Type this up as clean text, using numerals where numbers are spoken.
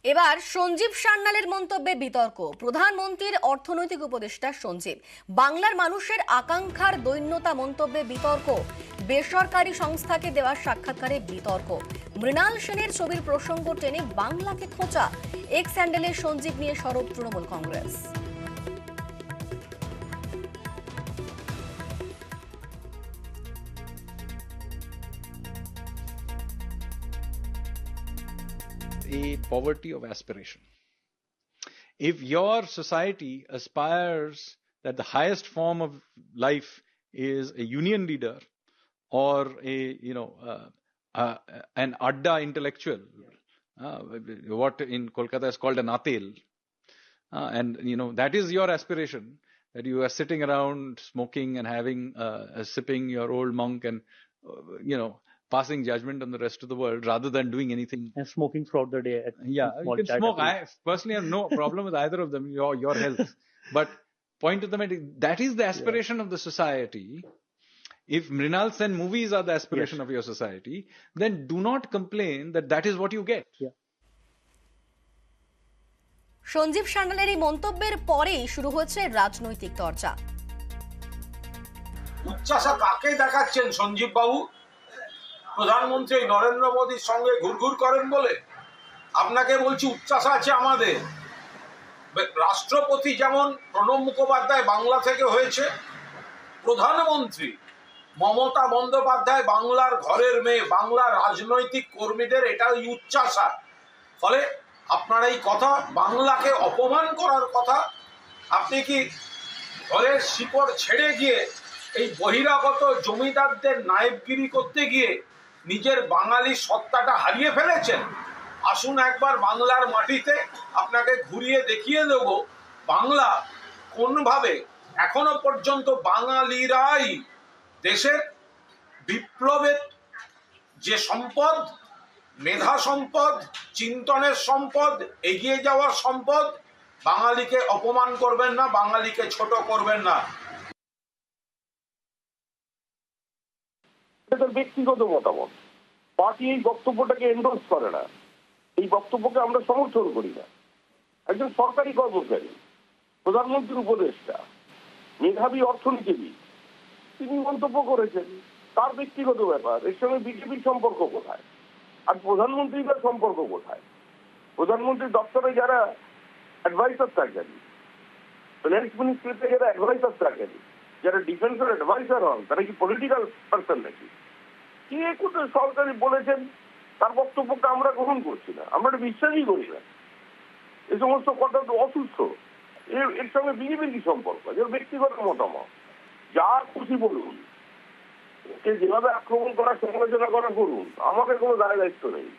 এবার সঞ্জীব সান্যালের মন্তব্যে বিতর্ক। প্রধানমন্ত্রীর অর্থনৈতিক উপদেষ্টা সঞ্জীব বাংলার মানুষের আকাঙ্ক্ষার দৈন্যতা মন্তব্যে বিতর্ক। বেসরকারি সংস্থাকে দেওয়া সাক্ষাৎকারে বিতর্ক। মৃণাল সেনের ছবির প্রসঙ্গ টেনে বাংলাকে খোঁচা। এক্স হ্যান্ডেলে সঞ্জীব নিয়ে সরব Trinamool Congress. A poverty of aspiration. If your society aspires that the highest form of life is a union leader or an adda intellectual, what in Kolkata is called an atel, and that is your aspiration, that you are sitting around smoking and having sipping your old monk and passing judgment on the rest of the world rather than doing anything. And smoking throughout the day. Yeah, you can smoke. I personally have no problem with either of them, your health. But point to the matter, that is the aspiration of the society. If Mrinal Sen movies are the aspiration of your society, then do not complain that that is what you get. Yeah. Sanjeev সান্যালের এই মন্তব্যের পরেই শুরু হচ্ছে রাজনৈতিক চর্চা। উচ্চাসা কাকে দেখাচ্ছেন সঞ্জীব বাবু? প্রধানমন্ত্রী নরেন্দ্র মোদীর সঙ্গে ঘুরঘুর করেন বলে? আপনাকে বলছি, উচ্চাসা আছে আমাদের। রাষ্ট্রপতি যেমন প্রণব মুখোপাধ্যায় বাংলা থেকে হয়েছে, প্রধানমন্ত্রী মমতা বন্দ্যোপাধ্যায় বাংলার ঘরের মেয়ে, বাংলার রাজনৈতিক কর্মীদের এটাই উচ্চাসা। ফলে আপনার এই কথা, বাংলাকে অপমান করার কথা, আপনি কি ঘরের শিকড় ছেড়ে গিয়ে এই বহিরাগত জমিদারদের নায়েবগিরি করতে গিয়ে নিজের বাঙালি সত্তাটা হারিয়ে ফেলেছেন? আসুন একবার বাংলার মাটিতে আপনাকে ঘুরিয়ে দেখিয়ে দেব বাংলা কোনভাবে এখনো পর্যন্ত বাঙালিরাই দেশের বিপ্লবের যে সম্পদ, মেধা সম্পদ, চিন্তনের সম্পদ, এগিয়ে যাওয়ার সম্পদ। বাঙালিকে অপমান করবেন না, বাঙালিকে ছোট করবেন না। ব্যক্তিগত মতামত, পার্টি এই বক্তব্যটাকে এন্ডোর্স করে না, এই বক্তব্যকে আমরা সমর্থন করি না। একজন সরকারি কর্মচারী, প্রধানমন্ত্রীর উপদেষ্টা, মেধাবী অর্থনীতিবিদ, তিনি মন্তব্য করেছেন, তার ব্যক্তিগত ব্যাপার। এর সঙ্গে বিজেপির সম্পর্ক কোথায়? আর প্রধানমন্ত্রীর সম্পর্ক কোথায়? প্রধানমন্ত্রীর দপ্তরে যারা অ্যাডভাইসার থাকেন, ফিনান্স মিনিস্ট্রিতে যারা অ্যাডভাইসার থাকেন, যারা ডিফেন্সের অ্যাডভাইসার হন, তারা কি পলিটিক্যাল পার্সন নাকি? কে কোথায় সরকারি বলেছেন, তার বক্তব্যকে আমরা গ্রহণ করছি না, আমরা বিশ্বাসই করি না। এই সমস্ত কথা তো অসুস্থ। এর সঙ্গে বিজেপির কি সম্পর্ক? এর ব্যক্তিগত মতামত, যা খুশি বলুন, কে যেভাবে আক্রমণ করা, সমালোচনা করা করুন, আমাদের কোনো দায় দায়িত্ব নেই।